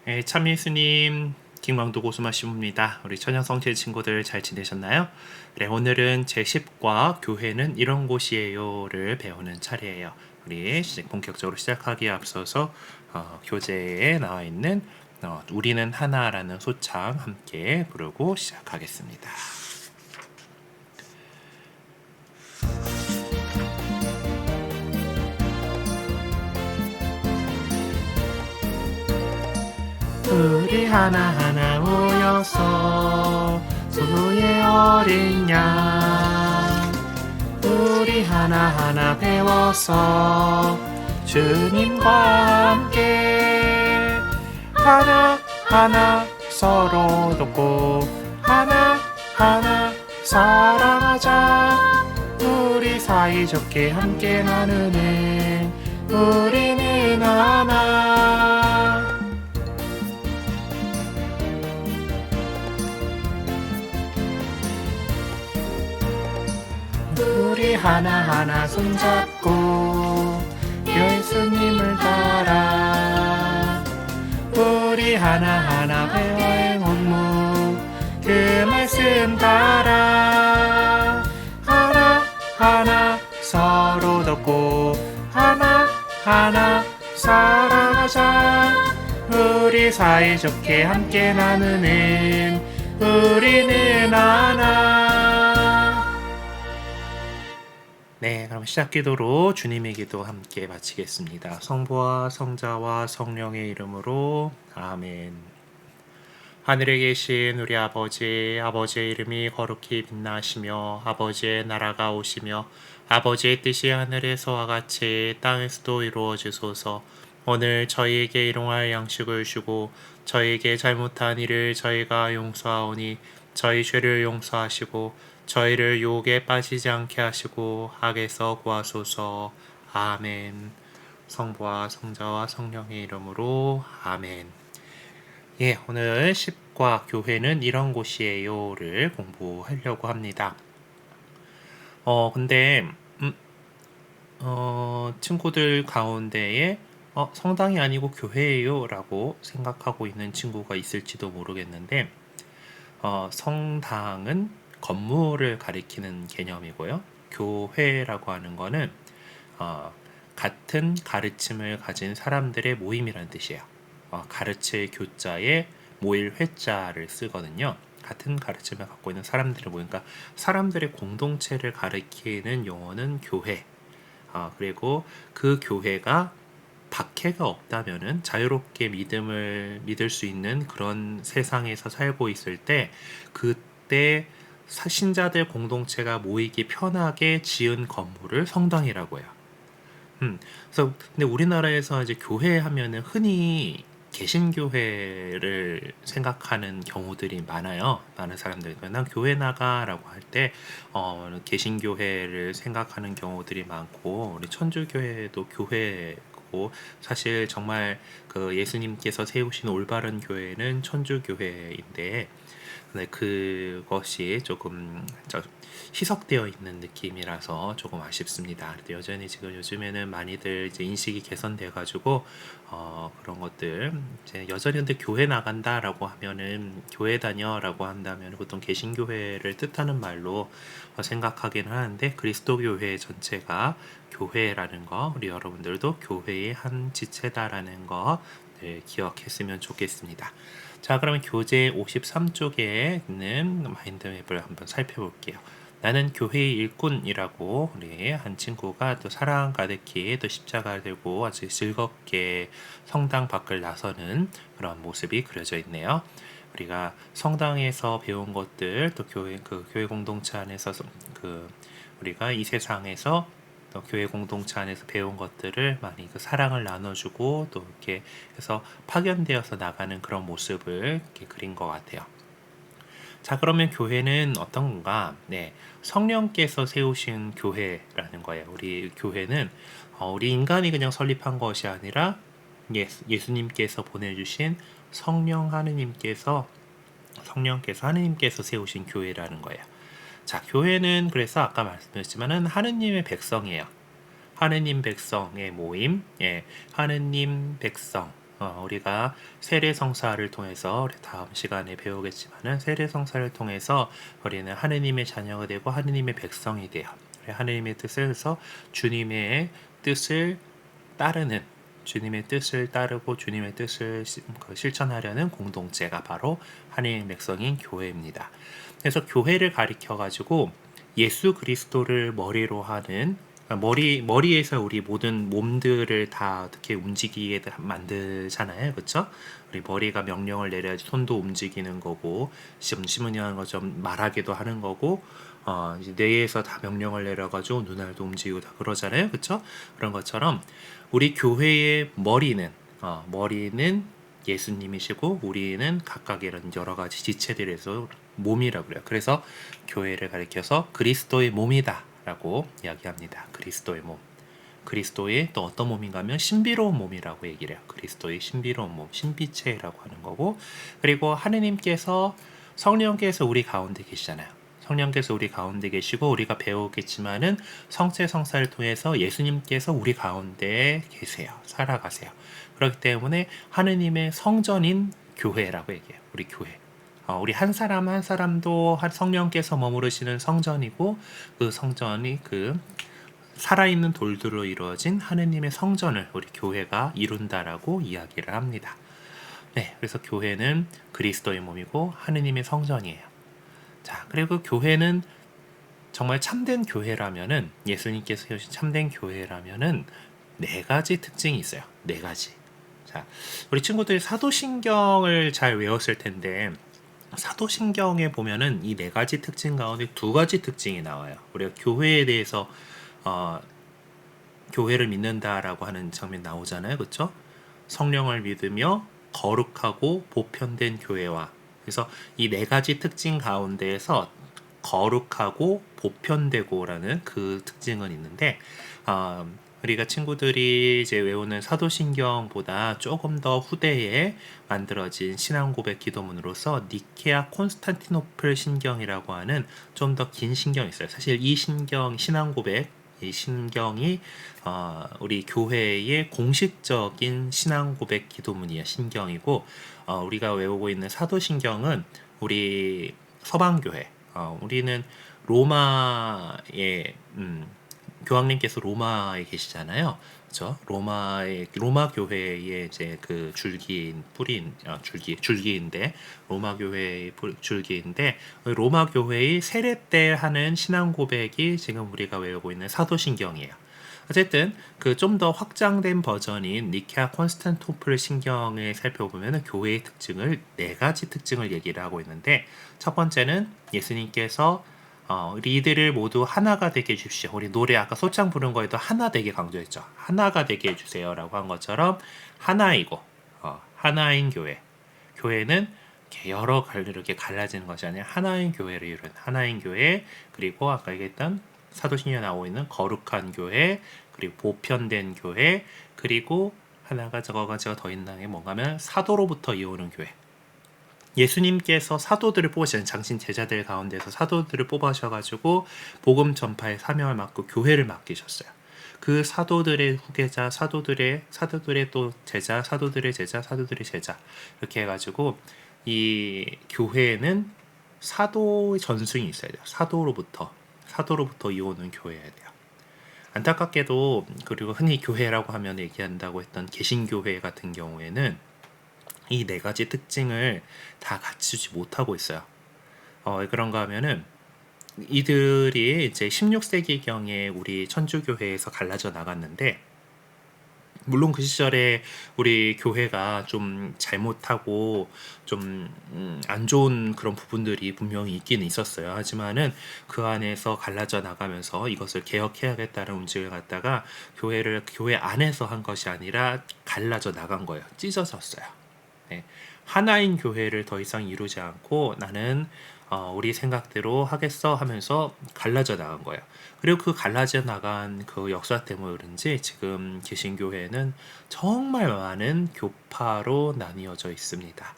네, 참 예수님, 김광도 고수마시입니다. 우리 천연성체 친구들 잘 지내셨나요? 네, 오늘은 제10과 교회는 이런 곳이에요를 배우는 차례예요. 우리 본격적으로 시작하기에 앞서서 교재에 나와 있는 우리는 하나라는 소창 함께 부르고 시작하겠습니다. 우리 하나하나 모여서 주의 어린 양 우리 하나하나 배워서 주님과 함께 하나하나 서로 돕고 하나하나 사랑하자. 우리 사이좋게 함께 나누는 우리는 하나. 우리 하나하나 손잡고 예수님을 따라 우리 하나하나 배워의 원무 그 말씀 따라 하나하나 서로 돕고 하나하나 사랑하자. 우리 사이좋게 함께 나누는 우리는 하나. 네, 그럼 시작 기도로 주님의 기도 함께 마치겠습니다. 성부와 성자와 성령의 이름으로 아멘. 하늘에 계신 우리 아버지의 이름이 거룩히 빛나시며 아버지의 나라가 오시며 아버지의 뜻이 하늘에서와 같이 땅에서도 이루어지소서. 오늘 저희에게 일용할 양식을 주고 저희에게 잘못한 일을 저희가 용서하오니 저희 죄를 용서하시고 저희를 유혹에 빠지지 않게 하시고 악에서 구하소서. 아멘. 성부와 성자와 성령의 이름으로 아멘. 예, 오늘 10과 교회는 이런 곳이에요를 공부하려고 합니다. 근데 친구들 가운데에 성당이 아니고 교회예요 라고 생각하고 있는 친구가 있을지도 모르겠는데 성당은 건물을 가리키는 개념이고요. 교회라고 하는 거는 같은 가르침을 가진 사람들의 모임이라는 뜻이에요. 가르칠 교자에 모일 회자를 쓰거든요. 같은 가르침을 갖고 있는 사람들의 모임, 그러니까 사람들의 공동체를 가리키는 용어는 교회. 그리고 그 교회가 박해가 없다면은 자유롭게 믿음을 믿을 수 있는 그런 세상에서 살고 있을 때 그때 신자들 공동체가 모이기 편하게 지은 건물을 성당이라고 해요. 그래서 근데 우리나라에서 이제 교회 하면은 흔히 개신교회를 생각하는 경우들이 많아요. 많은 사람들이 난 교회 나가라고 할 때 개신교회를 생각하는 경우들이 많고 우리 천주교회도 교회고 사실 정말 그 예수님께서 세우신 올바른 교회는 천주교회인데 네, 그것이 조금 희석되어 있는 느낌이라서 조금 아쉽습니다. 근데 여전히 지금 요즘에는 많이들 이제 인식이 개선돼 가지고 그런 것들 이제 여전히 근데 교회 나간다라고 하면은 교회 다녀라고 한다면 보통 개신교회를 뜻하는 말로 생각하기는 하는데 그리스도 교회 전체가 교회라는 거 우리 여러분들도 교회의 한 지체다라는 거 기억했으면 좋겠습니다. 자, 그러면 교재 53쪽에 있는 마인드맵을 한번 살펴볼게요. 나는 교회의 일꾼이라고 우리 한 친구가 또 사랑 가득히 또 십자가를 들고 아주 즐겁게 성당 밖을 나서는 그런 모습이 그려져 있네요. 우리가 성당에서 배운 것들 또 교회 공동체 안에서 우리가 이 세상에서 또 교회 공동체 안에서 배운 것들을 많이 그 사랑을 나눠주고 또 이렇게 해서 파견되어서 나가는 그런 모습을 이렇게 그린 것 같아요. 자, 그러면 교회는 어떤 건가? 네, 성령께서 세우신 교회라는 거예요. 우리 교회는 우리 인간이 그냥 설립한 것이 아니라 예수님께서 보내주신 성령께서 하느님께서 세우신 교회라는 거예요. 자, 교회는 그래서 아까 말씀드렸지만은 하느님의 백성이에요. 하느님 백성의 모임, 하느님 백성, 우리가 세례성사를 통해서 우리 다음 시간에 배우겠지만은 세례성사를 통해서 우리는 하느님의 자녀가 되고 하느님의 백성이 돼요. 하느님의 뜻을 해서 주님의 뜻을 따르는 주님의 뜻을 따르고 주님의 뜻을 실천하려는 공동체가 바로 하느님의 백성인 교회입니다. 그래서 교회를 가리켜 가지고 예수 그리스도를 머리로 하는 머리에서 우리 모든 몸들을 다 어떻게 움직이게 만들잖아요, 그렇죠? 우리 머리가 명령을 내려야지 손도 움직이는 거고, 심은이 하는 것처럼 말하기도 하는 거고, 이제 뇌에서 다 명령을 내려가지고 눈알도 움직이고 다 그러잖아요, 그렇죠? 그런 것처럼 우리 교회의 머리는 예수님이시고 우리는 각각 이런 여러 가지 지체들에서 몸이라고 그래요. 그래서 교회를 가리켜서 그리스도의 몸이다 라고 이야기합니다. 그리스도의 몸. 그리스도의 또 어떤 몸인가 하면 신비로운 몸이라고 얘기를 해요. 그리스도의 신비로운 몸, 신비체라고 하는 거고, 그리고 하느님께서 성령께서 우리 가운데 계시잖아요. 성령께서 우리 가운데 계시고 우리가 배우겠지만은 성체 성사를 통해서 예수님께서 우리 가운데 계세요. 살아가세요. 그렇기 때문에 하느님의 성전인 교회라고 얘기해요. 우리 교회. 우리 한 사람 한 사람도 성령께서 머무르시는 성전이고 그 성전이 그 살아있는 돌들로 이루어진 하느님의 성전을 우리 교회가 이룬다라고 이야기를 합니다. 네, 그래서 교회는 그리스도의 몸이고 하느님의 성전이에요. 자, 그리고 교회는 정말 참된 교회라면은 예수님께서 세우신 참된 교회라면은 네 가지 특징이 있어요. 네 가지. 자, 우리 친구들이 사도신경을 잘 외웠을 텐데 사도신경에 보면은 이 네 가지 특징 가운데 두 가지 특징이 나와요. 우리가 교회에 대해서 교회를 믿는다라고 하는 장면 나오잖아요, 그렇죠? 성령을 믿으며 거룩하고 보편된 교회와 그래서 이 네 가지 특징 가운데에서 거룩하고 보편되고라는 그 특징은 있는데 우리가 친구들이 이제 외우는 사도신경보다 조금 더 후대에 만들어진 신앙고백 기도문으로서 니케아 콘스탄티노플 신경이라고 하는 좀 더 긴 신경이 있어요. 사실 이 신앙고백 이 신경이 우리 교회의 공식적인 신앙고백 기도문이야 신경이고 우리가 외우고 있는 사도신경은 우리 서방교회 우리는 로마의 교황님께서 로마에 계시잖아요. 그렇죠? 로마 교회의 이제 그 줄기인 뿌리인 줄기인데 로마 교회의 줄기인데 로마 교회의 세례 때 하는 신앙 고백이 지금 우리가 외우고 있는 사도신경이에요. 어쨌든 그 좀 더 확장된 버전인 니케아 콘스탄토플 신경을 살펴보면 교회의 특징을 네 가지 특징을 얘기를 하고 있는데 첫 번째는 예수님께서 우리들을 모두 하나가 되게 해주십시오. 우리 노래 아까 소창 부른 거에도 하나 되게 강조했죠. 하나가 되게 해주세요라고 한 것처럼 하나이고 하나인 교회. 교회는 여러 이렇게 갈라지는 것이 아니라 하나인 교회를 이룬 하나인 교회 그리고 아까 얘기했던 사도신경에 나오고 있는 거룩한 교회 그리고 보편된 교회 그리고 하나가 저거가 제가 더 있는 게 뭔가 하면 사도로부터 이오는 교회. 예수님께서 사도들을 뽑으시는 장신 제자들 가운데서 사도들을 뽑으셔가지고 복음 전파의 사명을 맡고 교회를 맡기셨어요. 그 사도들의 후계자, 사도들의 또 제자, 사도들의 제자, 사도들의 제자 이렇게 해가지고 이 교회에는 사도의 전승이 있어야 돼요. 사도로부터 이오는 교회여야 돼요. 안타깝게도 그리고 흔히 교회라고 하면 얘기한다고 했던 개신교회 같은 경우에는 이 네 가지 특징을 다 갖추지 못하고 있어요. 왜 그런가 하면은 이들이 이제 16세기경에 우리 천주교회에서 갈라져 나갔는데 물론 그 시절에 우리 교회가 좀 잘못하고 좀 안 좋은 그런 부분들이 분명히 있기는 있었어요. 하지만은 그 안에서 갈라져 나가면서 이것을 개혁해야겠다는 움직임을 갖다가 교회 안에서 한 것이 아니라 갈라져 나간 거예요. 찢어졌어요. 네. 하나인 교회를 더 이상 이루지 않고 나는 우리 생각대로 하겠어 하면서 갈라져 나간 거예요. 그리고 그 갈라져 나간 그 역사 때문에 그런지 지금 개신교회는 정말 많은 교파로 나뉘어져 있습니다.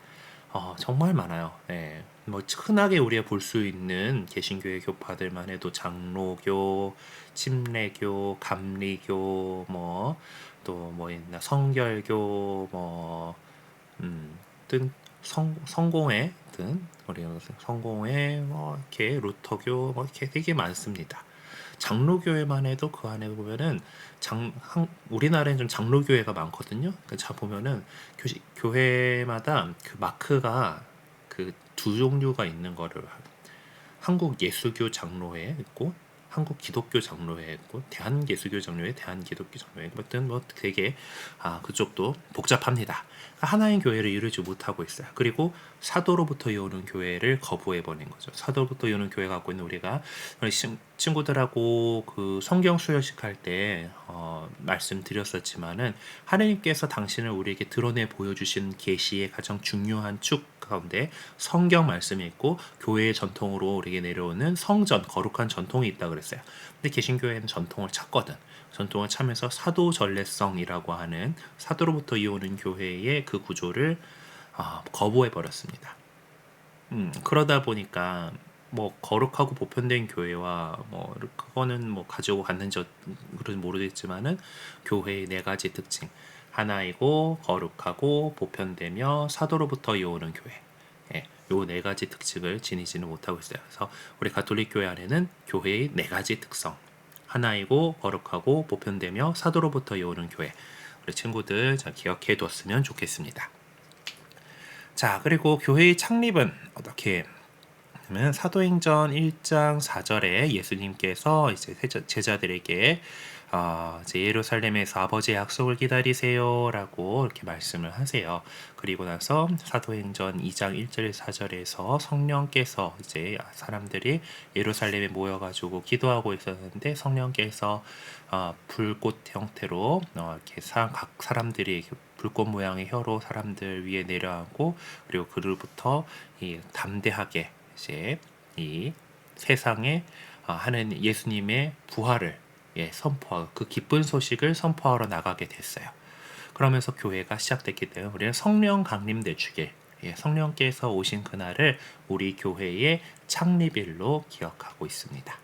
정말 많아요. 네. 뭐 흔하게 우리가 볼 수 있는 개신교의 교파들만 해도 장로교, 침례교, 감리교, 뭐 또 뭐 있나 성결교, 뭐 등 성공회 등 우리 성공회 뭐 이렇게 루터교 뭐 이렇게 되게 많습니다. 장로교회만 해도 그 안에 보면은 우리나라엔 좀 장로교회가 많거든요. 그러니까 자 보면은 교회마다 그 마크가 그 두 종류가 있는 거를 한국 예수교 장로회 있고 한국 기독교 장로회 있고 대한 예수교 장로회, 대한 기독교 장로회 아무튼 뭐 되게 그쪽도 복잡합니다. 하나의 교회를 이루지 못하고 있어요. 그리고 사도로부터 이오는 교회를 거부해 버린 거죠. 사도로부터 이오는 교회 갖고 있는 우리가 우리 친구들하고 그 성경 수요식 할 때 말씀드렸었지만은 하나님께서 당신을 우리에게 드러내 보여주신 계시의 가장 중요한 축 가운데 성경 말씀이 있고 교회의 전통으로 우리에게 내려오는 성전 거룩한 전통이 있다 그랬어요. 근데 개신교회는 전통을 찾거든. 전통을 참면서 사도 전례성이라고 하는 사도로부터 이오는 교회의 그 구조를 거부해 버렸습니다. 그러다 보니까 뭐 거룩하고 보편된 교회와 뭐 그거는 뭐 가지고 갔는지 그런 모르겠지만은 교회의 네 가지 특징 하나이고 거룩하고 보편되며 사도로부터 이오는 교회 요 네 가지 특징을 지니지는 못하고 있어요. 그래서 우리 가톨릭 교회 안에는 교회의 네 가지 특성 하나이고 거룩하고 보편되며 사도로부터 이오는 교회 우리 친구들 잘 기억해 뒀으면 좋겠습니다. 자, 그리고 교회의 창립은 어떻게 하면 사도행전 1장 4절에 예수님께서 이제 제자들에게 이제 예루살렘에서 아버지의 약속을 기다리세요라고 이렇게 말씀을 하세요. 그리고 나서 사도행전 2장 1절 4절에서 성령께서 이제 사람들이 예루살렘에 모여가지고 기도하고 있었는데 성령께서 불꽃 형태로 이렇게 각 사람들이 불꽃 모양의 혀로 사람들 위에 내려앉고 그리고 그로부터 이 담대하게 이제 이 세상에 하는 예수님의 부활을 선포하고 그 기쁜 소식을 선포하러 나가게 됐어요. 그러면서 교회가 시작됐기 때문에 우리는 성령 강림대 주길 성령께서 오신 그날을 우리 교회의 창립일로 기억하고 있습니다.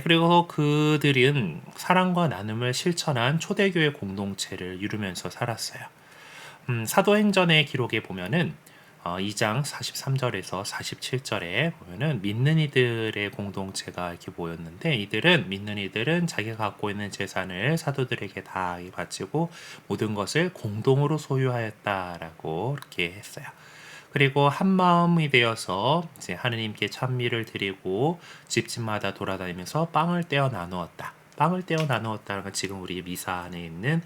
그리고 그들은 사랑과 나눔을 실천한 초대교회 공동체를 이루면서 살았어요. 사도행전의 기록에 보면은 2장 43절에서 47절에 보면은 믿는 이들의 공동체가 이렇게 모였는데 믿는 이들은 자기가 갖고 있는 재산을 사도들에게 다 바치고 모든 것을 공동으로 소유하였다라고 이렇게 했어요. 그리고 한 마음이 되어서 이제 하느님께 찬미를 드리고 집집마다 돌아다니면서 빵을 떼어 나누었다. 빵을 떼어 나누었다는 건 지금 우리 미사 안에 있는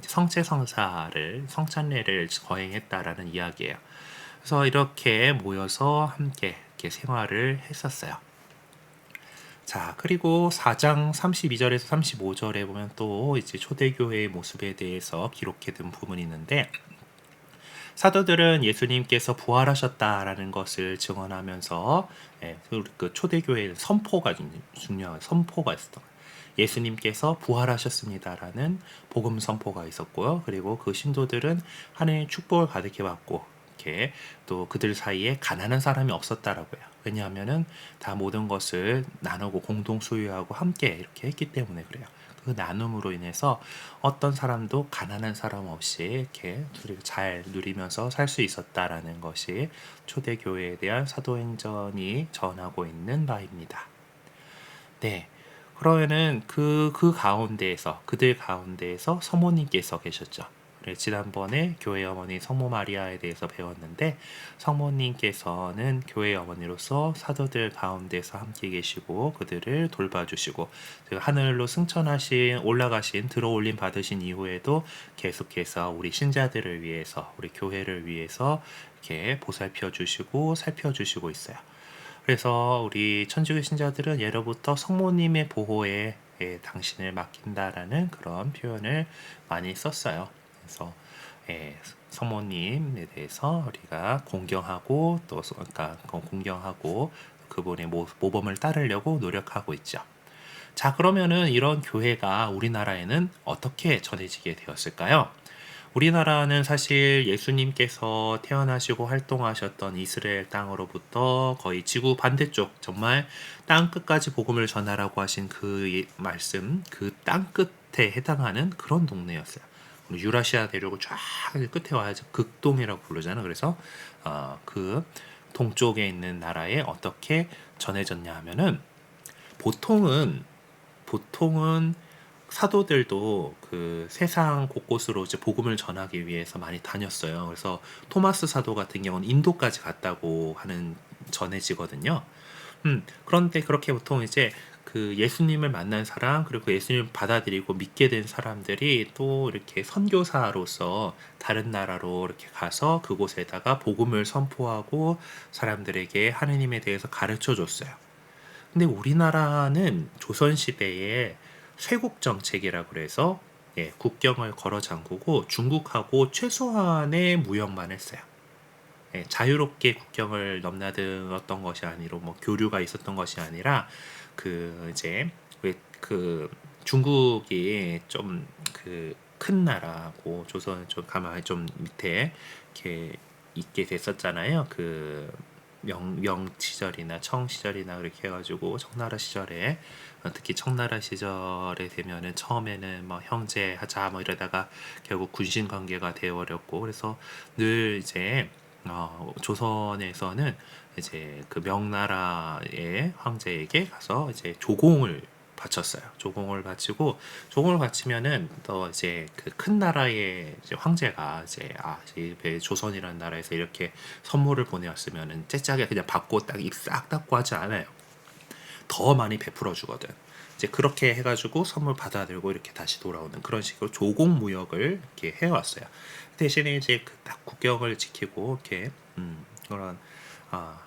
성체성사를 성찬례를 거행했다라는 이야기예요. 그래서 이렇게 모여서 함께 이렇게 생활을 했었어요. 자, 그리고 4장 32절에서 35절에 보면 또 이제 초대교회의 모습에 대해서 기록해둔 부분이 있는데 사도들은 예수님께서 부활하셨다라는 것을 증언하면서 그 초대교회의 선포가 중요한 선포가 있었던 거예요. 예수님께서 부활하셨습니다라는 복음 선포가 있었고요. 그리고 그 신도들은 하나님의 축복을 가득히 받고 이렇게 또 그들 사이에 가난한 사람이 없었다라고 해요. 왜냐하면은 다 모든 것을 나누고 공동 소유하고 함께 이렇게 했기 때문에 그래요. 그 나눔으로 인해서 어떤 사람도 가난한 사람 없이 이렇게 잘 누리면서 살 수 있었다라는 것이 초대교회에 대한 사도행전이 전하고 있는 바입니다. 네. 그러면은 그들 가운데에서 성모님께서 계셨죠. 지난번에 교회 어머니 성모 마리아에 대해서 배웠는데 성모님께서는 교회 어머니로서 사도들 가운데서 함께 계시고 그들을 돌봐주시고 하늘로 올라가신 들어올림 받으신 이후에도 계속해서 우리 신자들을 위해서 우리 교회를 위해서 이렇게 보살펴 주시고 살펴주시고 있어요. 그래서 우리 천주교 신자들은 예로부터 성모님의 보호에 당신을 맡긴다라는 그런 표현을 많이 썼어요. 그래서 성모님에 대해서 우리가 공경하고 또 그러니까 공경하고 그분의 모범을 따르려고 노력하고 있죠. 자, 그러면은 이런 교회가 우리나라에는 어떻게 전해지게 되었을까요? 우리나라는 사실 예수님께서 태어나시고 활동하셨던 이스라엘 땅으로부터 거의 지구 반대쪽, 정말 땅 끝까지 복음을 전하라고 하신 그 말씀, 그 땅 끝에 해당하는 그런 동네였어요. 유라시아 대륙을 쫙 끝에 와야지 극동이라고 부르잖아. 그래서 그 동쪽에 있는 나라에 어떻게 전해졌냐 하면은 보통은 보통은 사도들도 그 세상 곳곳으로 이제 복음을 전하기 위해서 많이 다녔어요. 그래서 토마스 사도 같은 경우는 인도까지 갔다고 하는 전해지거든요. 그런데 그렇게 보통 이제 그 예수님을 만난 사람, 그리고 그 예수님을 받아들이고 믿게 된 사람들이 또 이렇게 선교사로서 다른 나라로 이렇게 가서 그곳에다가 복음을 선포하고 사람들에게 하느님에 대해서 가르쳐 줬어요. 근데 우리나라는 조선시대에 쇄국 정책이라고 그래서 국경을 걸어 잠그고 중국하고 최소한의 무역만 했어요. 자유롭게 국경을 넘나들었던 것이 아니라 뭐 교류가 있었던 것이 아니라 그 이제 왜 그 중국이 좀 그 큰 나라고 조선 좀 가만히 좀 밑에 이렇게 있게 됐었잖아요. 그 명 시절이나 청 시절이나 그렇게 해가지고 청나라 시절에 특히 청나라 시절에 되면은 처음에는 뭐 형제 하자 뭐 이러다가 결국 군신 관계가 되어버렸고 그래서 늘 이제 조선에서는 이제 그 명나라의 황제에게 가서 이제 조공을 바쳤어요. 조공을 바치면은 또 이제 그 큰 나라의 이제 황제가 이제 이 조선이라는 나라에서 이렇게 선물을 보내왔으면은 째짜게 그냥 받고 딱 입 싹 닫고 하지 않아요. 더 많이 베풀어 주거든. 이제 그렇게 해가지고 선물 받아들고 이렇게 다시 돌아오는 그런 식으로 조공 무역을 이렇게 해왔어요. 대신에 이제 그 딱 국경을 지키고 이렇게 그런 아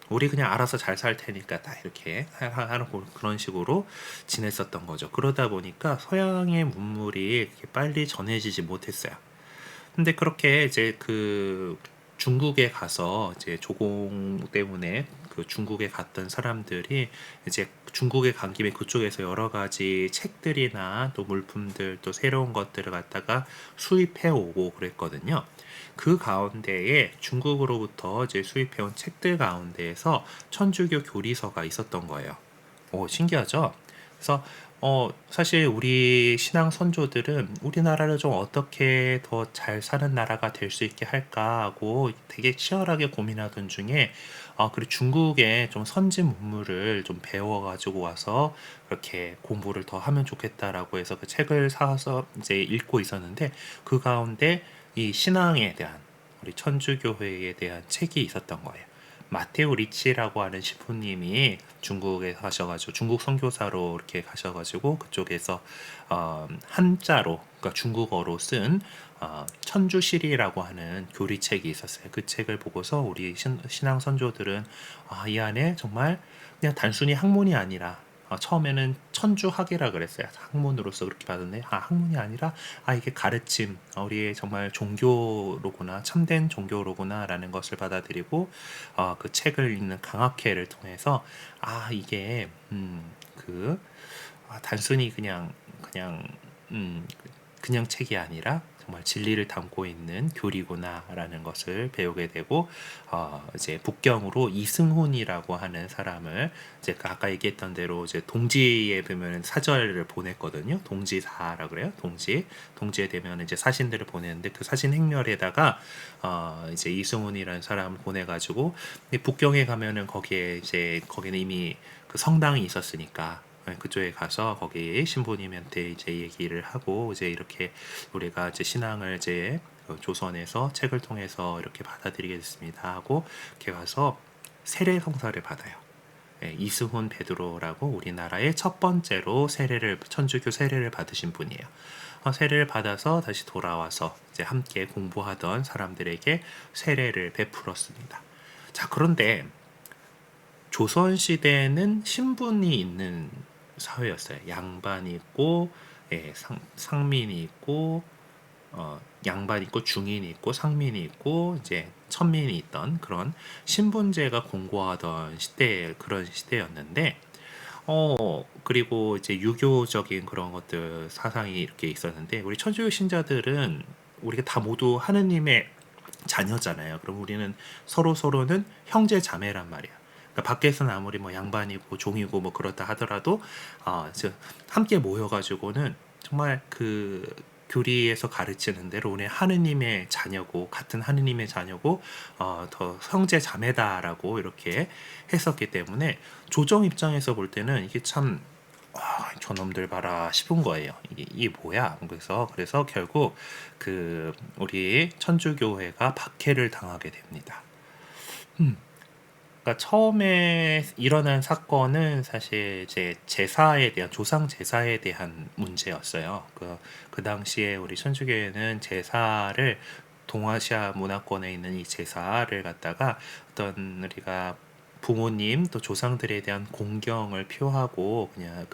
우리 그냥 알아서 잘 살 테니까 딱 이렇게 하는 그런 식으로 지냈었던 거죠. 그러다 보니까 서양의 문물이 이렇게 빨리 전해지지 못했어요. 근데 그렇게 이제 그 중국에 가서 이제 조공 때문에 그 중국에 갔던 사람들이 이제 중국에 간 김에 그쪽에서 여러 가지 책들이나 또 물품들 또 새로운 것들을 갖다가 수입해 오고 그랬거든요. 그 가운데에 중국으로부터 이제 수입해 온 책들 가운데에서 천주교 교리서가 있었던 거예요. 오, 신기하죠? 그래서 사실 우리 신앙 선조들은 우리나라를 좀 어떻게 더 잘 사는 나라가 될 수 있게 할까 하고 되게 치열하게 고민하던 중에 그리고 중국의 좀 선진 문물을 좀 배워가지고 와서 그렇게 공부를 더 하면 좋겠다라고 해서 그 책을 사서 이제 읽고 있었는데 그 가운데 이 신앙에 대한 우리 천주교회에 대한 책이 있었던 거예요. 마테오 리치라고 하는 시부님이 중국에 가셔가지고 중국 선교사로 이렇게 가셔가지고 그쪽에서 한자로 그러니까 중국어로 쓴 천주시리라고 하는 교리책이 있었어요. 그 책을 보고서 우리 신앙 선조들은 이 안에 정말 그냥 단순히 학문이 아니라 처음에는 천주학이라 그랬어요. 학문으로서 그렇게 받았는데 학문이 아니라 이게 가르침, 우리의 정말 종교로구나, 참된 종교로구나라는 것을 받아들이고 그 책을 읽는 강학회를 통해서 이게 그 단순히 그냥 책이 아니라 정말 진리를 담고 있는 교리구나라는 것을 배우게 되고 이제 북경으로 이승훈이라고 하는 사람을 이제 아까 얘기했던 대로 이제 동지에 보면 사절을 보냈거든요. 동지사라 그래요. 동지에 되면 이제 사신들을 보내는데 그 사신 행렬에다가 이제 이승훈이라는 사람을 보내가지고 북경에 가면은 거기는 이미 그 성당이 있었으니까 그쪽에 가서 거기 신부님한테 이제 얘기를 하고 이제 이렇게 우리가 이제 신앙을 이제 조선에서 책을 통해서 이렇게 받아들이게 됐습니다 하고 이렇게 가서 세례 성사를 받아요. 이승훈 베드로라고 우리나라의 첫 번째로 천주교 세례를 받으신 분이에요. 세례를 받아서 다시 돌아와서 이제 함께 공부하던 사람들에게 세례를 베풀었습니다. 자, 그런데 조선 시대에는 신분이 있는 사회였어요. 양반이 있고 상민이 있고 양반이 있고 중인이 있고 상민이 있고 이제 천민이 있던 그런 신분제가 공고하던 그런 시대였는데 그리고 이제 유교적인 그런 것들 사상이 이렇게 있었는데 우리 천주교 신자들은 우리가 다 모두 하느님의 자녀잖아요. 그럼 우리는 서로는 형제 자매란 말이야. 그러니까 밖에서는 아무리 뭐 양반이고 종이고 뭐 그렇다 하더라도 함께 모여가지고는 정말 그 교리에서 가르치는 대로 우리 하느님의 자녀고 같은 하느님의 자녀고 더 형제 자매다라고 이렇게 했었기 때문에 조정 입장에서 볼 때는 이게 참 저놈들 봐라 싶은 거예요. 이게 뭐야? 그래서 결국 그 우리 천주교회가 박해를 당하게 됩니다. 그러니까 처음에 일어난 사건은 사실 이제 제사에 대한 조상 제사에 대한 문제였어요. 그 당시에 우리 천주교회는 제사를 동아시아 문화권에 있는 이 제사를 갖다가 어떤 우리가 부모님 또 조상들에 대한 공경을 표하고 그냥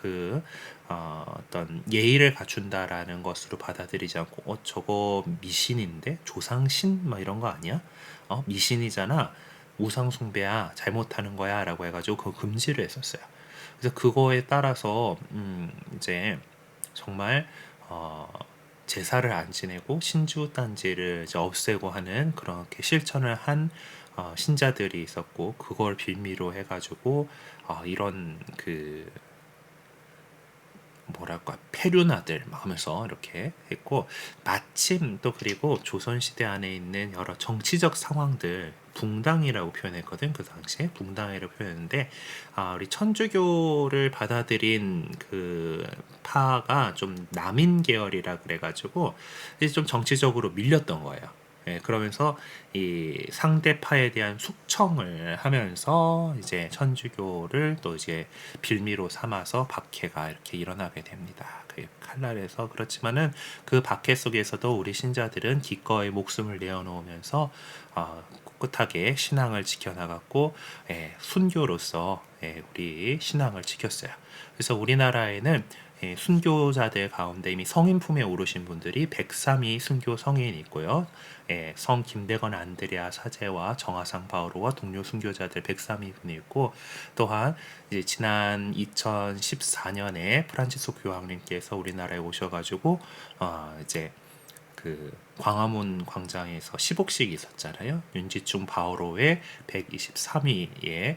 어떤 예의를 갖춘다라는 것으로 받아들이지 않고 저거 미신인데 조상신 막 이런 거 아니야? 미신이잖아. 우상 숭배야 잘못하는 거야 라고 해가지고 그거 금지를 했었어요. 그래서 그거에 따라서 이제 정말 제사를 안 지내고 신주단지를 이제 없애고 하는 그렇게 실천을 한 신자들이 있었고 그걸 빌미로 해가지고 이런 뭐랄까 페류나들 막 하면서 이렇게 했고 마침 또 그리고 조선시대 안에 있는 여러 정치적 상황들 붕당이라고 표현했거든. 그 당시에 붕당이라고 표현했는데 우리 천주교를 받아들인 그 파가 좀 남인 계열이라 그래가지고 이제 좀 정치적으로 밀렸던 거예요. 예, 그러면서 이 상대파에 대한 숙청을 하면서 이제 천주교를 또 이제 빌미로 삼아서 박해가 이렇게 일어나게 됩니다. 그 칼날에서 그렇지만은 그 박해 속에서도 우리 신자들은 기꺼이 목숨을 내어놓으면서 꿋꿋하게 신앙을 지켜나갔고 순교로서 우리 신앙을 지켰어요. 그래서 우리나라에는 순교자들 가운데 이미 성인 품에 오르신 분들이 103위 순교 성인이 있고요. 성 김대건 안드레아 사제와 정하상 바오로와 동료 순교자들 103위 분이 있고 또한 이제 지난 2014년에 프란치스코 교황님께서 우리나라에 오셔가지고 이제 그 광화문 광장에서 시복식이 있었잖아요. 윤지충 바오로의 123위에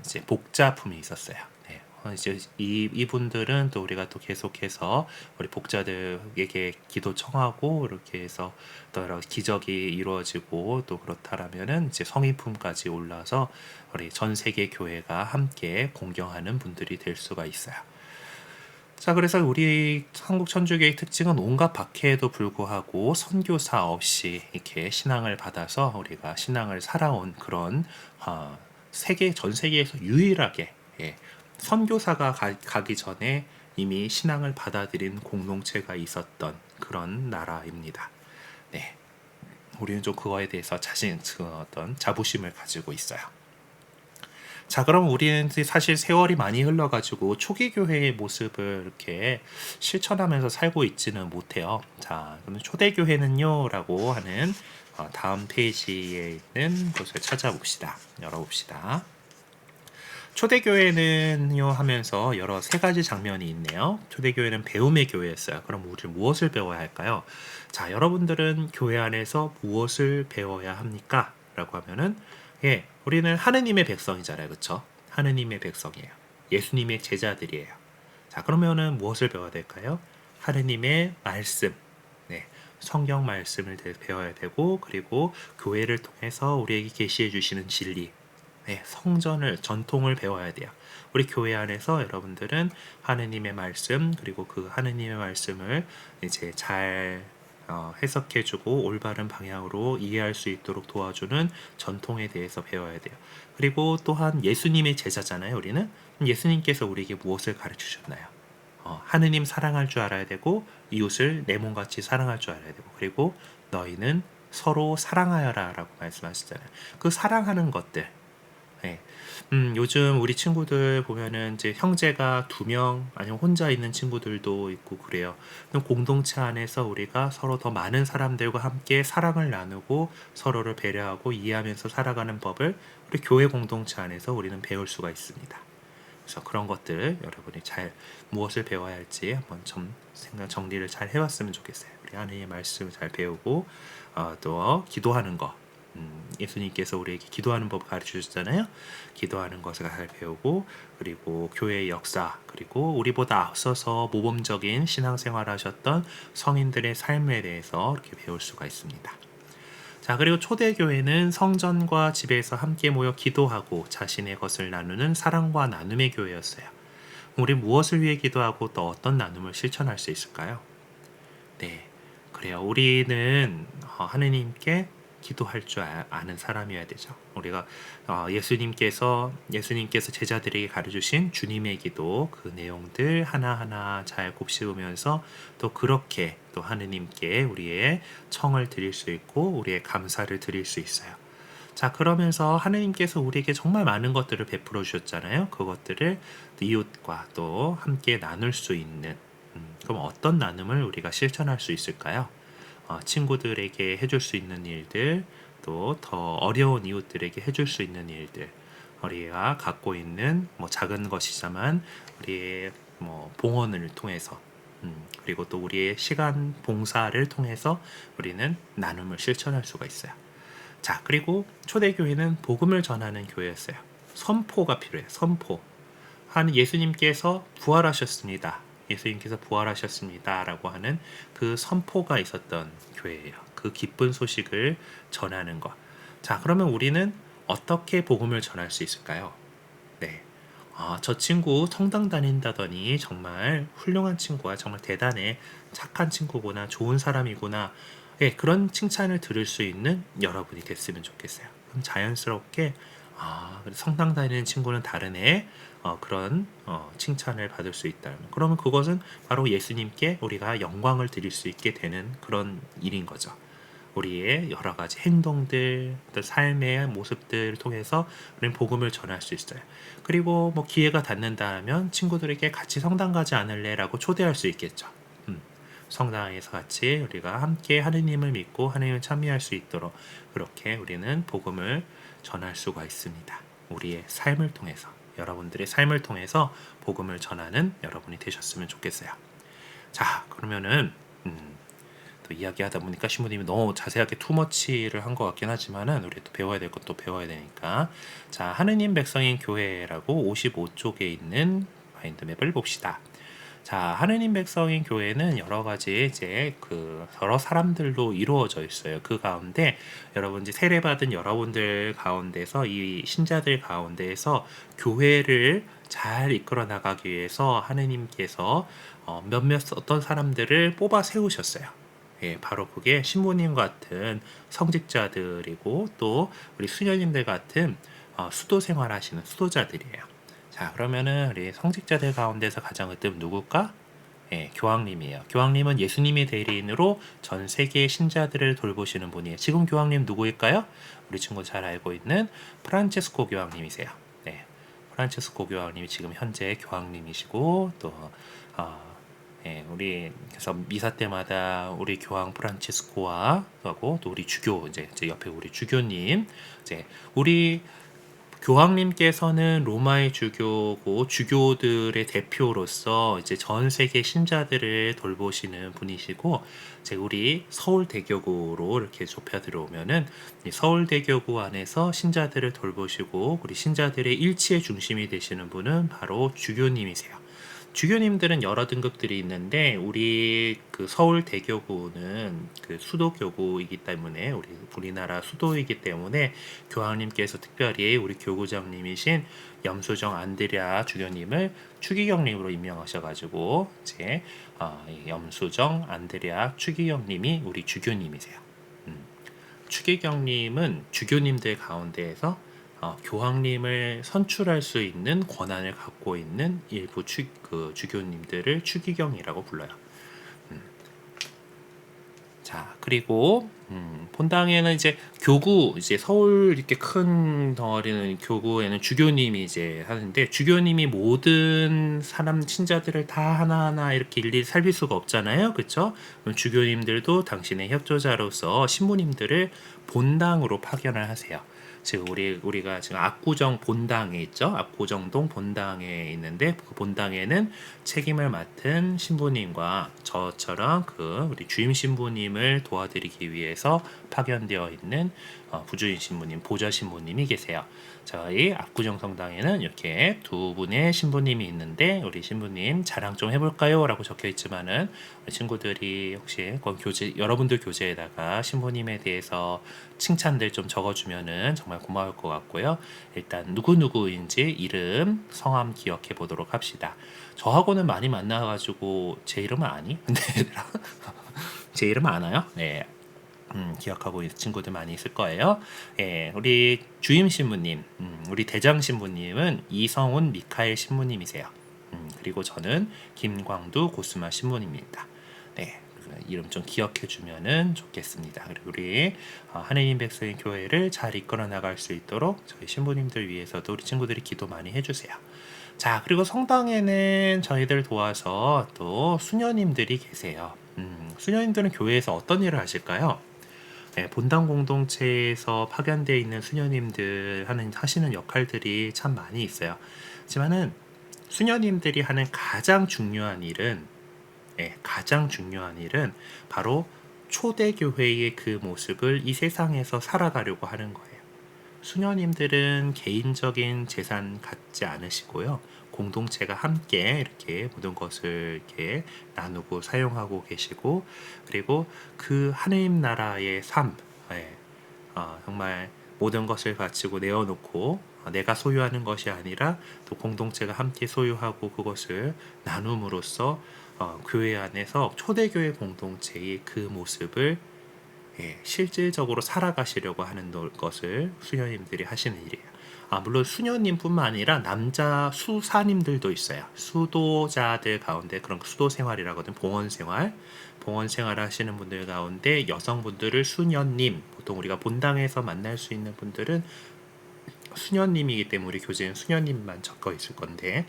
이제 복자품이 있었어요. 네. 이제 이분들은 또 우리가 또 계속해서 우리 복자들에게 기도 청하고 이렇게 해서 또 여러 기적이 이루어지고 또 그렇다라면은 이제 성인품까지 올라서 우리 전 세계 교회가 함께 공경하는 분들이 될 수가 있어요. 자, 그래서 우리 한국 천주교의 특징은 온갖 박해에도 불구하고 선교사 없이 이렇게 신앙을 받아서 우리가 신앙을 살아온 그런 전 세계에서 유일하게 선교사가 가기 전에 이미 신앙을 받아들인 공동체가 있었던 그런 나라입니다. 네, 우리는 좀 그거에 대해서 어떤 자부심을 가지고 있어요. 자, 그럼 우리는 사실 세월이 많이 흘러가지고 초기 교회의 모습을 이렇게 실천하면서 살고 있지는 못해요. 자, 그럼 초대교회는요? 라고 하는 다음 페이지에 있는 것을 찾아봅시다. 열어봅시다. 초대교회는요 하면서 여러 세 가지 장면이 있네요. 초대교회는 배움의 교회였어요. 그럼 우리 무엇을 배워야 할까요? 자, 여러분들은 교회 안에서 무엇을 배워야 합니까? 라고 하면은 우리는 하느님의 백성이잖아요. 그렇죠? 하느님의 백성이에요. 예수님의 제자들이에요. 자, 그러면은 무엇을 배워야 될까요? 하느님의 말씀. 네. 성경 말씀을 배워야 되고 그리고 교회를 통해서 우리에게 계시해 주시는 진리. 네, 전통을 배워야 돼요. 우리 교회 안에서 여러분들은 하느님의 말씀 그리고 그 하느님의 말씀을 이제 잘 해석해주고 올바른 방향으로 이해할 수 있도록 도와주는 전통에 대해서 배워야 돼요. 그리고 또한 예수님의 제자잖아요. 우리는 예수님께서 우리에게 무엇을 가르치셨나요? 하느님 사랑할 줄 알아야 되고 이웃을 내 몸같이 사랑할 줄 알아야 되고 그리고 너희는 서로 사랑하여라 라고 말씀하시잖아요. 그 사랑하는 것들 네. 요즘 우리 친구들 보면은 이제 형제가 2명 아니면 혼자 있는 친구들도 있고 그래요. 그럼 공동체 안에서 우리가 서로 더 많은 사람들과 함께 사랑을 나누고 서로를 배려하고 이해하면서 살아가는 법을 우리 교회 공동체 안에서 우리는 배울 수가 있습니다. 그래서 그런 것들 여러분이 잘 무엇을 배워야 할지 한번 좀 생각 정리를 잘 해왔으면 좋겠어요. 우리 하나님의 말씀을 잘 배우고 또 기도하는 거. 예수님께서 우리에게 기도하는 법 가르쳐 주셨잖아요. 기도하는 것을 잘 배우고 그리고 교회의 역사 그리고 우리보다 앞서서 모범적인 신앙생활을 하셨던 성인들의 삶에 대해서 이렇게 배울 수가 있습니다. 자, 그리고 초대교회는 성전과 집에서 함께 모여 기도하고 자신의 것을 나누는 사랑과 나눔의 교회였어요. 우리 무엇을 위해 기도하고 또 어떤 나눔을 실천할 수 있을까요? 네, 그래요. 우리는 하느님께 기도할 줄 아는 사람이어야 되죠. 우리가 예수님께서 제자들에게 가르쳐주신 주님의 기도 그 내용들 하나하나 잘 곱씹으면서 또 그렇게 또 하느님께 우리의 청을 드릴 수 있고 우리의 감사를 드릴 수 있어요. 자, 그러면서 하느님께서 우리에게 정말 많은 것들을 베풀어 주셨잖아요. 그것들을 이웃과 또 함께 나눌 수 있는 그럼 어떤 나눔을 우리가 실천할 수 있을까요? 친구들에게 해줄 수 있는 일들, 또 더 어려운 이웃들에게 해줄 수 있는 일들, 우리가 갖고 있는 작은 것이지만 우리의 봉헌을 통해서, 그리고 또 우리의 시간 봉사를 통해서 우리는 나눔을 실천할 수가 있어요. 자, 그리고 초대교회는 복음을 전하는 교회였어요. 선포가 필요해요. 선포. 예수님께서 부활하셨습니다. 예수님께서 부활하셨습니다. 라고 하는 그 선포가 있었던 교회예요. 그 기쁜 소식을 전하는 것. 자, 그러면 우리는 어떻게 복음을 전할 수 있을까요? 네. 저 친구 성당 다닌다더니 정말 훌륭한 친구야. 정말 대단해. 착한 친구구나. 좋은 사람이구나. 네, 그런 칭찬을 들을 수 있는 여러분이 됐으면 좋겠어요. 그럼 자연스럽게 성당 다니는 친구는 다르네. 그런 칭찬을 받을 수 있다. 그러면 그것은 바로 예수님께 우리가 영광을 드릴 수 있게 되는 그런 일인 거죠. 우리의 여러 가지 행동들, 또 삶의 모습들을 통해서 우리는 복음을 전할 수 있어요. 그리고 기회가 닿는다면 친구들에게 같이 성당 가지 않을래라고 초대할 수 있겠죠. 성당에서 같이 우리가 함께 하느님을 믿고 하느님을 참여할 수 있도록 그렇게 우리는 복음을 전할 수가 있습니다. 우리의 삶을 통해서, 여러분들의 삶을 통해서 복음을 전하는 여러분이 되셨으면 좋겠어요. 자, 그러면은 또 이야기하다 보니까 신부님이 너무 자세하게 투머치를 한 것 같긴 하지만은 우리 또 배워야 될 것도 배워야 되니까, 자, 하느님 백성인 교회라고 55쪽에 있는 마인드맵을 봅시다. 자, 하느님 백성인 교회는 여러 가지 이제 여러 사람들로 이루어져 있어요. 그 가운데 여러분 이제 세례받은 여러분들 가운데서 이 신자들 가운데에서 교회를 잘 이끌어 나가기 위해서 하느님께서 어떤 사람들을 뽑아 세우셨어요. 예, 바로 그게 신부님 같은 성직자들이고 또 우리 수녀님들 같은 수도 생활하시는 수도자들이에요. 자, 그러면은 우리 성직자들 가운데서 가장 으뜸 누굴까? 예, 교황님이에요. 교황님은 예수님의 대리인으로 전 세계의 신자들을 돌보시는 분이에요. 지금 교황님 누구일까요? 우리 친구 잘 알고 있는 프란체스코 교황님이세요. 네, 프란체스코 교황님이 지금 현재 교황님이시고 또 예, 우리 그래서 미사 때마다 우리 교황 프란체스코와 하고 또 우리 주교 이제 옆에 우리 주교님 이제 우리 교황님께서는 로마의 주교고 주교들의 대표로서 이제 전 세계 신자들을 돌보시는 분이시고, 이제 우리 서울대교구로 이렇게 좁혀 들어오면은 서울대교구 안에서 신자들을 돌보시고 우리 신자들의 일치의 중심이 되시는 분은 바로 주교님이세요. 주교님들은 여러 등급들이 있는데 우리 그 서울대교구는 그 수도교구이기 때문에 우리나라 수도이기 때문에 교황님께서 특별히 우리 교구장님이신 염수정 안드레아 주교님을 추기경님으로 임명하셔가지고 이제 염수정 안드레아 추기경님이 우리 주교님이세요. 추기경님은 주교님들 가운데에서 교황님을 선출할 수 있는 권한을 갖고 있는 일부 주교님들을 추기경이라고 불러요. 자, 그리고 본당에는 이제 교구 이제 서울 이렇게 큰 덩어리는 교구에는 주교님이 이제 하는데 주교님이 모든 사람 신자들을 다 하나하나 이렇게 일일이 살필 수가 없잖아요, 그렇죠? 그럼 주교님들도 당신의 협조자로서 신부님들을 본당으로 파견을 하세요. 지금 우리가 지금 압구정 본당에 있죠. 압구정동 본당에 있는데 그 본당에는 책임을 맡은 신부님과 저처럼 그 우리 주임 신부님을 도와드리기 위해서 파견되어 있는 부주임 신부님, 보좌 신부님이 계세요. 저희 압구정 성당에는 이렇게 두 분의 신부님이 있는데 우리 신부님 자랑 좀 해볼까요? 라고 적혀 있지만은 친구들이 혹시 여러분들 교재에다가 신부님에 대해서 칭찬들 좀 적어주면은 정말 고마울 것 같고요. 일단 누구누구인지 이름, 성함 기억해 보도록 합시다. 저하고는 많이 만나가지고 제 이름은 아니? 근데 제 이름 아나요? 네. 기억하고 있는 친구들 많이 있을 거예요. 예, 우리 주임 신부님, 우리 대장 신부님은 이성훈 미카엘 신부님이세요. 그리고 저는 김광두 고스마 신부님입니다. 네, 이름 좀 기억해 주면은 좋겠습니다. 그리고 우리 하느님 백성의 교회를 잘 이끌어 나갈 수 있도록 저희 신부님들 위해서도 우리 친구들이 기도 많이 해주세요. 자, 그리고 성당에는 저희들 도와서 또 수녀님들이 계세요. 수녀님들은 교회에서 어떤 일을 하실까요? 네, 본당 공동체에서 파견되어 있는 수녀님들 하시는 역할들이 참 많이 있어요. 하지만은 수녀님들이 하는 가장 중요한 일은 바로 초대교회의 그 모습을 이 세상에서 살아가려고 하는 거예요. 수녀님들은 개인적인 재산 갖지 않으시고요. 공동체가 함께 이렇게 모든 것을 이렇게 나누고 사용하고 계시고, 그리고 그 하느님 나라의 삶, 정말 모든 것을 바치고 내어놓고 내가 소유하는 것이 아니라 또 공동체가 함께 소유하고 그것을 나눔으로써 교회 안에서 초대교회 공동체의 그 모습을 실질적으로 살아가시려고 하는 것을 수녀님들이 하시는 일이에요. 물론 수녀님뿐만 아니라 남자 수사님들도 있어요. 수도자들 가운데 그런 수도 생활이라거든. 봉헌 생활 하시는 분들 가운데 여성분들을 수녀님, 보통 우리가 본당에서 만날 수 있는 분들은 수녀님이기 때문에 우리 교재는 수녀님만 적혀 있을 건데,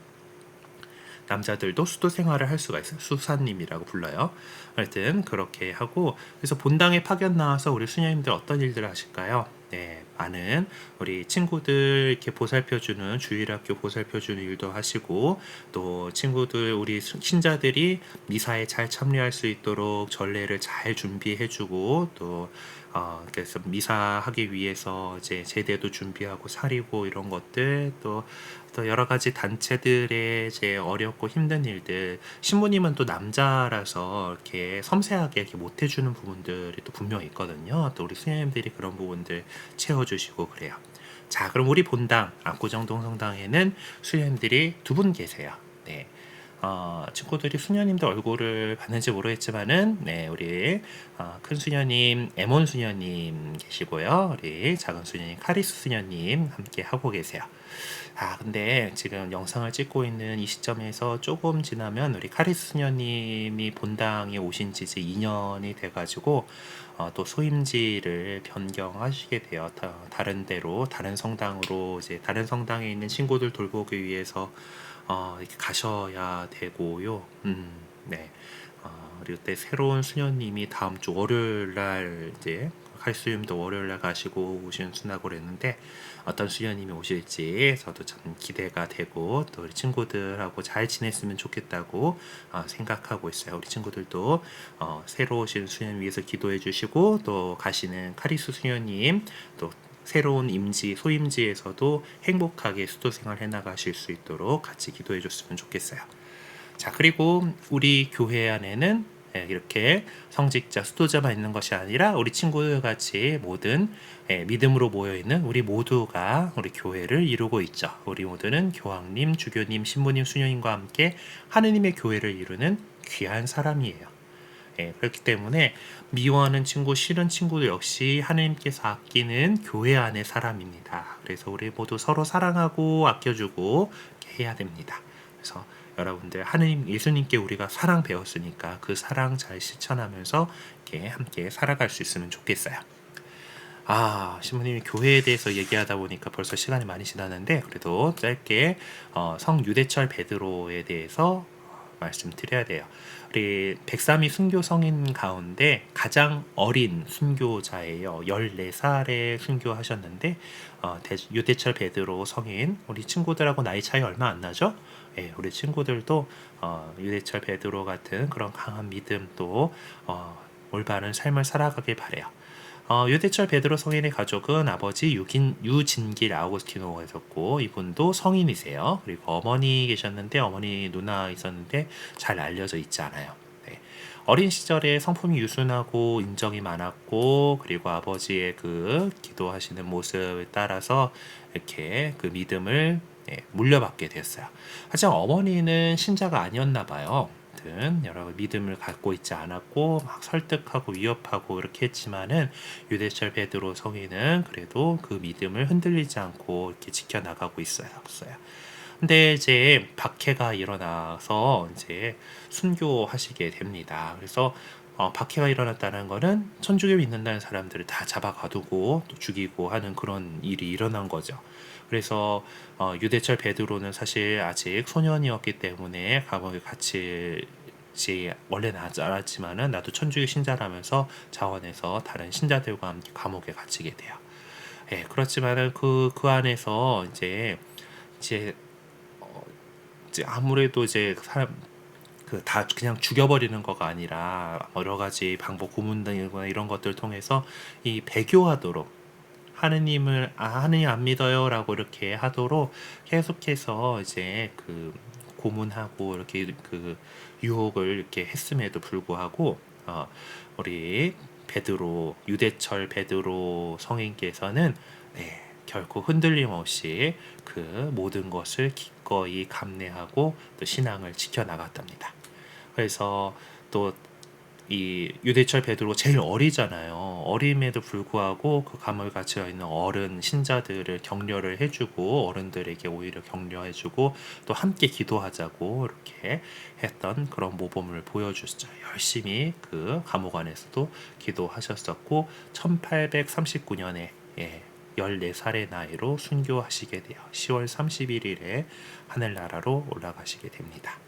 남자들도 수도 생활을 할 수가 있어요. 수사님이라고 불러요. 하여튼 그렇게 하고, 그래서 본당에 파견 나와서 우리 수녀님들 어떤 일들을 하실까요? 네, 많은 우리 친구들 이렇게 보살펴주는, 주일학교 보살펴주는 일도 하시고, 또 친구들 우리 신자들이 미사에 잘 참여할 수 있도록 전례를 잘 준비해주고, 또 그래서 미사하기 위해서 이제 제대도 준비하고 사리고 이런 것들, 또 여러 가지 단체들의 이제 어렵고 힘든 일들, 신부님은 또 남자라서 이렇게 섬세하게 이렇게 못 해주는 부분들이 또 분명히 있거든요. 또 우리 수녀님들이 그런 부분들 채워주시고 그래요. 자, 그럼 우리 본당 압구정동 성당에는 수녀님들이 두 분 계세요. 네. 친구들이 수녀님들 얼굴을 봤는지 모르겠지만은, 네, 우리 큰 수녀님 에몬 수녀님 계시고요, 우리 작은 수녀님 카리스 수녀님 함께 하고 계세요. 근데 지금 영상을 찍고 있는 이 시점에서 조금 지나면 우리 카리스 수녀님이 본당에 오신 지 이제 2년이 돼가지고 또 소임지를 변경하시게 돼요. 다른 데로, 다른 성당으로, 이제 다른 성당에 있는 친구들 돌보기 위해서 이렇게 가셔야 되고요. 네. 그리고 때 새로운 수녀님이 다음 주 월요일 날 이제 칼슘도 월요일 날 가시고 오신 수나고 그랬는데, 어떤 수녀님이 오실지 저도 참 기대가 되고, 또 우리 친구들하고 잘 지냈으면 좋겠다고 생각하고 있어요. 우리 친구들도 새로 오신 수녀님 위해서 기도해 주시고, 또 가시는 카리스 수녀님, 또 새로운 소임지에서도 행복하게 수도 생활 해나가실 수 있도록 같이 기도해 줬으면 좋겠어요. 자, 그리고 우리 교회 안에는 이렇게 성직자, 수도자만 있는 것이 아니라 우리 친구들 같이 모든 믿음으로 모여있는 우리 모두가 우리 교회를 이루고 있죠. 우리 모두는 교황님, 주교님, 신부님, 수녀님과 함께 하느님의 교회를 이루는 귀한 사람이에요. 그렇기 때문에 미워하는 친구, 싫은 친구들 역시 하느님께서 아끼는 교회 안의 사람입니다. 그래서 우리 모두 서로 사랑하고 아껴주고 해야 됩니다. 그래서 여러분들 하느님, 예수님께 우리가 사랑 배웠으니까 그 사랑 잘 실천하면서 이렇게 함께 살아갈 수 있으면 좋겠어요. 신부님이 교회에 대해서 얘기하다 보니까 벌써 시간이 많이 지났는데, 그래도 짧게 성 유대철 베드로에 대해서 말씀드려야 돼요. 우리 103위 순교 성인 가운데 가장 어린 순교자예요. 14살에 순교하셨는데 유대철 베드로 성인, 우리 친구들하고 나이 차이 얼마 안 나죠? 예, 우리 친구들도 유대철 베드로 같은 그런 강한 믿음도 올바른 삶을 살아가길 바래요. 유대철 베드로 성인의 가족은 아버지 유진길 아우구스티노가 있었고, 이분도 성인이세요. 그리고 어머니 계셨는데 어머니 누나 있었는데 잘 알려져 있지 않아요. 네. 어린 시절에 성품이 유순하고 인정이 많았고, 그리고 아버지의 그 기도하시는 모습을 따라서 이렇게 그 믿음을 물려받게 됐어요. 하지만 어머니는 신자가 아니었나 봐요. 여러 믿음을 갖고 있지 않았고 막 설득하고 위협하고 이렇게 했지만은 유대철 베드로 성인은 그래도 그 믿음을 흔들리지 않고 이렇게 지켜나가고 있어요. 근데 이제 박해가 일어나서 이제 순교하시게 됩니다. 그래서 박해가 일어났다는 거는 천주교 믿는다는 사람들을 다 잡아가두고 또 죽이고 하는 그런 일이 일어난 거죠. 그래서 유대철 베드로는 사실 아직 소년이었기 때문에 감옥에 갇히지 원래는 않았지만은 나도 천주교 신자라면서 자원해서 다른 신자들과 함께 감옥에 갇히게 돼요. 예, 그렇지만은 그 안에서 이제 아무래도 이제 사람 다 그냥 죽여버리는 거가 아니라 여러 가지 방법, 고문 등이나 이런 것들 통해서 이 배교하도록 하느님 안 믿어요라고 이렇게 하도록 계속해서 이제 그 고문하고 이렇게 그 유혹을 이렇게 했음에도 불구하고 우리 유대철 베드로 성인께서는 결코 흔들림 없이 그 모든 것을 기꺼이 감내하고 또 신앙을 지켜나갔답니다. 그래서 또 이 유대철 베드로 제일 어리잖아요. 어림에도 불구하고 그 감옥에 갇혀 있는 어른 신자들을 격려를 해주고 어른들에게 오히려 격려해주고 또 함께 기도하자고 이렇게 했던 그런 모범을 보여주셨죠. 열심히 그 감옥 안에서도 기도하셨었고 1839년에 14살의 나이로 순교하시게 돼요. 10월 31일에 하늘나라로 올라가시게 됩니다.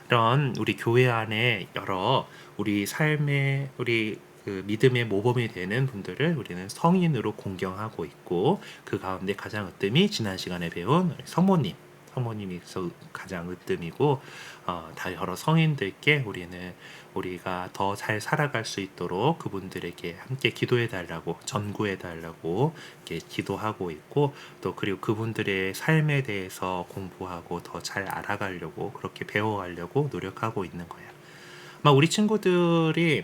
이런 우리 교회 안에 여러 우리 삶의 우리 그 믿음의 모범이 되는 분들을 우리는 성인으로 공경하고 있고, 그 가운데 가장 으뜸이 지난 시간에 배운 성모님이 가장 으뜸이고, 다 여러 성인들께 우리가 더 잘 살아갈 수 있도록 그분들에게 함께 기도해 달라고, 전구해 달라고 이렇게 기도하고 있고, 또 그리고 그분들의 삶에 대해서 공부하고 더 잘 알아가려고, 그렇게 배워가려고 노력하고 있는 거예요. 우리 친구들이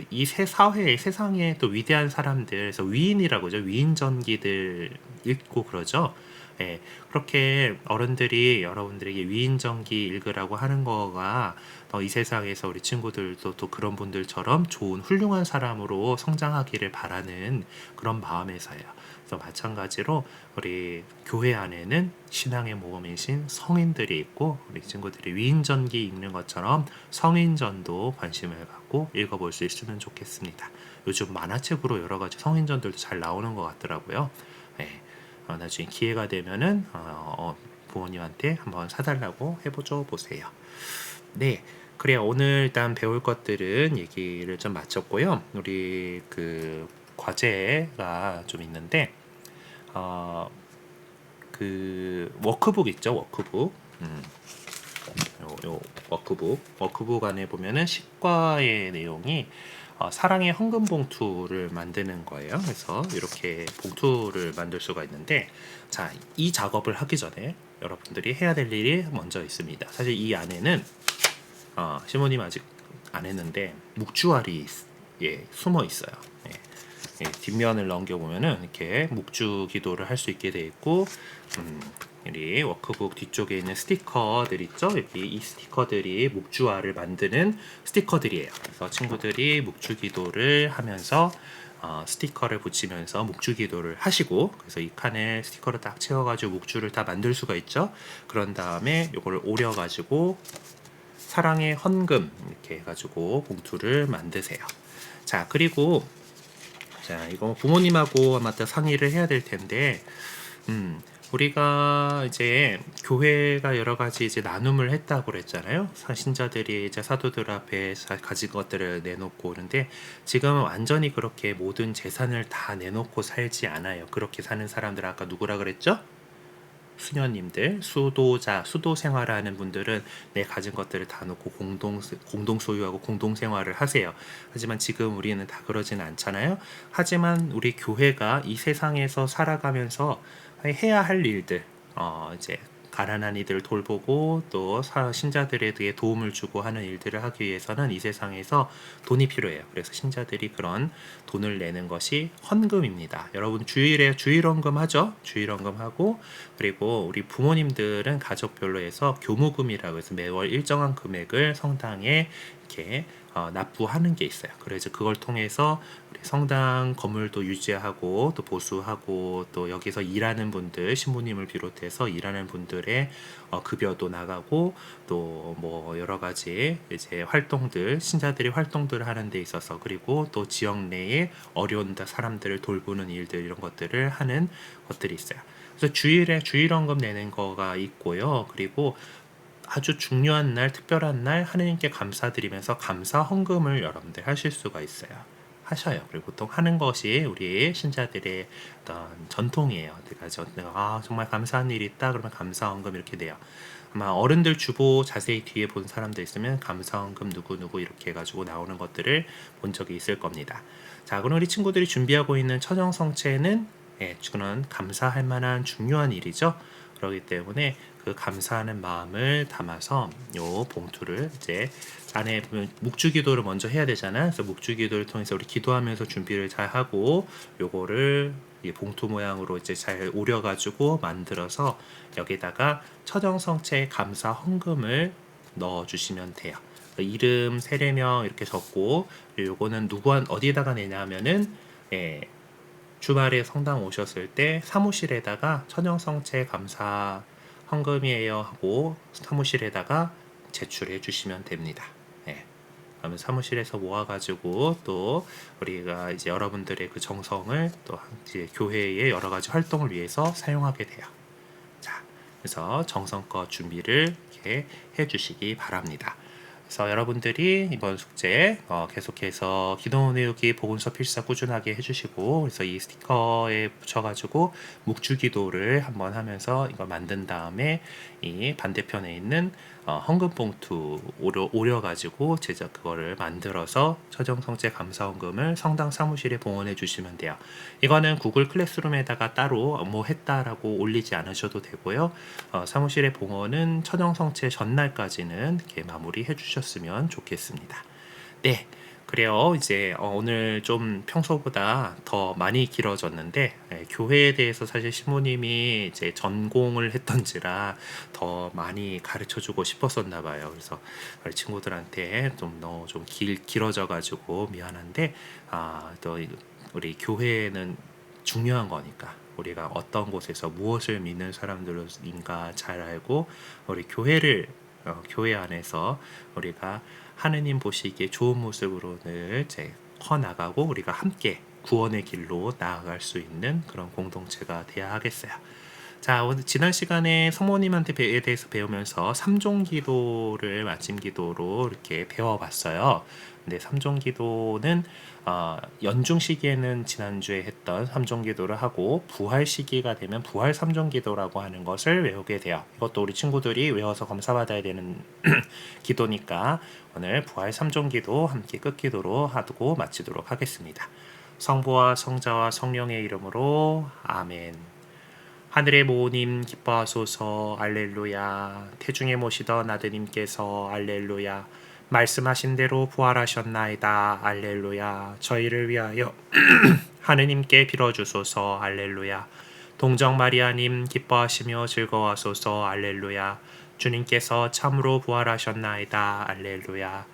이 사회에, 세상에 또 위대한 사람들, 그래서 위인이라고 하죠. 위인전기들 읽고 그러죠. 예, 그렇게 어른들이 여러분들에게 위인전기 읽으라고 하는 거가 이 세상에서 우리 친구들도 또 그런 분들처럼 좋은 훌륭한 사람으로 성장하기를 바라는 그런 마음에서요. 그래서 마찬가지로 우리 교회 안에는 신앙의 모범이신 성인들이 있고, 우리 친구들이 위인전기 읽는 것처럼 성인전도 관심을 갖고 읽어볼 수 있으면 좋겠습니다. 요즘 만화책으로 여러 가지 성인전들도 잘 나오는 것 같더라고요. 네. 나중에 기회가 되면은 부모님한테 한번 사달라고 해보죠 보세요. 네, 그래요. 오늘 일단 배울 것들은 얘기를 좀 마쳤고요. 우리 그 과제가 좀 있는데 그 워크북 있죠, 워크북. 요 워크북 안에 보면은 식과의 내용이 사랑의 헌금 봉투를 만드는 거예요. 그래서 이렇게 봉투를 만들 수가 있는데, 자, 이 작업을 하기 전에 여러분들이 해야 될 일이 먼저 있습니다. 사실 이 안에는 시모님 아직 안 했는데 묵주알이 숨어 있어요. 뒷면을 넘겨보면은 이렇게 묵주 기도를 할 수 있게 되어 있고, 이 워크북 뒤쪽에 있는 스티커들 있죠? 이 스티커들이 묵주알을 만드는 스티커들이에요. 그래서 친구들이 묵주 기도를 하면서 스티커를 붙이면서 묵주 기도를 하시고, 그래서 이 칸에 스티커를 딱 채워가지고 묵주를 다 만들 수가 있죠. 그런 다음에 이걸 오려가지고 사랑의 헌금 이렇게 해가지고 봉투를 만드세요. 자, 그리고 자, 이거 부모님하고 아마 또 상의를 해야 될 텐데, 우리가 이제 교회가 여러 가지 이제 나눔을 했다고 그랬잖아요. 신자들이 이제 사도들 앞에 가진 것들을 내놓고 오는데 지금은 완전히 그렇게 모든 재산을 다 내놓고 살지 않아요. 그렇게 사는 사람들 아까 누구라 그랬죠? 수녀님들, 수도 생활하는 분들은 내 가진 것들을 다 놓고 공동 소유하고 공동 생활을 하세요. 하지만 지금 우리는 다 그러지는 않잖아요. 하지만 우리 교회가 이 세상에서 살아가면서 해야 할 일들, 이제 가난한 이들을 돌보고 또 신자들에게 도움을 주고 하는 일들을 하기 위해서는 이 세상에서 돈이 필요해요. 그래서 신자들이 그런 돈을 내는 것이 헌금입니다. 여러분 주일에 주일헌금 하죠? 주일헌금 하고 그리고 우리 부모님들은 가족별로 해서 교무금이라고 해서 매월 일정한 금액을 성당에 이렇게 납부하는 게 있어요. 그래서 그걸 통해서 우리 성당 건물도 유지하고 또 보수하고 또 여기서 일하는 분들 신부님을 비롯해서 일하는 분들의 급여도 나가고 또 뭐 여러 가지 이제 활동들 신자들이 활동들을 하는 데 있어서 그리고 또 지역 내에 어려운 사람들을 돌보는 일들 이런 것들을 하는 것들이 있어요. 그래서 주일에 주일헌금 내는 거가 있고요. 그리고 아주 중요한 날, 특별한 날 하느님께 감사드리면서 감사 헌금을 여러분들 하실 수가 있어요. 하셔요. 그리고 보통 하는 것이 우리 신자들의 어떤 전통이에요. 내가 정말 감사한 일이 있다 그러면 감사 헌금 이렇게 돼요. 아마 어른들 주보 자세히 뒤에 본 사람도 있으면 감사 헌금 누구 이렇게 해가지고 나오는 것들을 본 적이 있을 겁니다. 자, 그럼 우리 친구들이 준비하고 있는 처정성체는 그런 감사할 만한 중요한 일이죠. 그렇기 때문에 그 감사하는 마음을 담아서 요 봉투를 이제 안에 보면 묵주기도를 먼저 해야 되잖아요. 그래서 묵주기도를 통해서 우리 기도하면서 준비를 잘 하고 요거를 이 봉투 모양으로 이제 잘 오려가지고 만들어서 여기다가 처정성체 감사 헌금을 넣어주시면 돼요. 이름, 세례명 이렇게 적고 요거는 어디에다가 내냐면은 주말에 성당 오셨을 때 사무실에다가 처정성체 감사 헌금이에요 하고 사무실에다가 제출해 주시면 됩니다. 그러면 사무실에서 모아가지고 또 우리가 이제 여러분들의 그 정성을 또 이제 교회의 여러 가지 활동을 위해서 사용하게 돼요. 자, 그래서 정성껏 준비를 이렇게 해주시기 바랍니다. 그래서 여러분들이 이번 숙제 계속해서 기도 내우기 복음서 필사 꾸준하게 해주시고 그래서 이 스티커에 붙여가지고 묵주기도를 한번 하면서 이걸 만든 다음에 이 반대편에 있는 헌금 봉투 오려가지고 제작 그거를 만들어서 처정성체 감사헌금을 성당 사무실에 봉헌해 주시면 돼요. 이거는 구글 클래스룸에다가 따로 뭐 했다라고 올리지 않으셔도 되고요. 사무실의 봉헌은 처정성체 전날까지는 이렇게 마무리해 주셨으면 좋겠습니다. 네. 그래요. 이제 오늘 좀 평소보다 더 많이 길어졌는데 교회에 대해서 사실 신부님이 이제 전공을 했던지라 더 많이 가르쳐주고 싶었었나 봐요. 그래서 우리 친구들한테 좀 너무 좀 길어져 가지고 미안한데 또 우리 교회는 중요한 거니까 우리가 어떤 곳에서 무엇을 믿는 사람들인가 잘 알고 우리 교회 안에서 우리가 하느님 보시기에 좋은 모습으로 늘 커 나가고 우리가 함께 구원의 길로 나아갈 수 있는 그런 공동체가 되어야 하겠어요. 자, 오늘 지난 시간에 성모님한테 대해서 배우면서 삼종기도를 마침 기도로 이렇게 배워봤어요. 근데 삼종기도는 연중 시기에는 지난주에 했던 삼종기도를 하고 부활 시기가 되면 부활 삼종기도라고 하는 것을 외우게 돼요. 이것도 우리 친구들이 외워서 검사받아야 되는 기도니까 오늘 부활 삼종기도 함께 끝기도로 하고 마치도록 하겠습니다. 성부와 성자와 성령의 이름으로 아멘. 하늘의 모님 기뻐하소서 알렐루야. 태중에 모시던 아드님께서 알렐루야. 말씀하신 대로 부활하셨나이다 알렐루야. 저희를 위하여 하느님께 빌어주소서 알렐루야. 동정 마리아님 기뻐하시며 즐거워하소서 알렐루야. 주님께서 참으로 부활하셨나이다 알렐루야.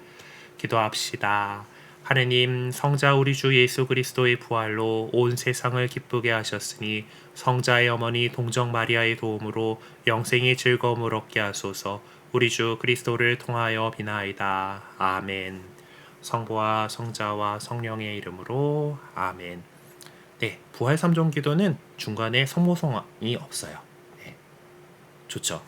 기도합시다. 하느님, 성자 우리 주 예수 그리스도의 부활로 온 세상을 기쁘게 하셨으니 성자의 어머니 동정 마리아의 도움으로 영생의 즐거움을 얻게 하소서. 우리 주 그리스도를 통하여 비나이다. 아멘. 성부와 성자와 성령의 이름으로 아멘. 네, 부활 삼종 기도는 중간에 성모성이 없어요. 좋죠.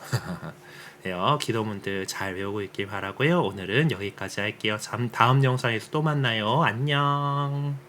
네요. 기도문들 잘 외우고 있길 바라고요. 오늘은 여기까지 할게요. 다음 영상에서 또 만나요. 안녕.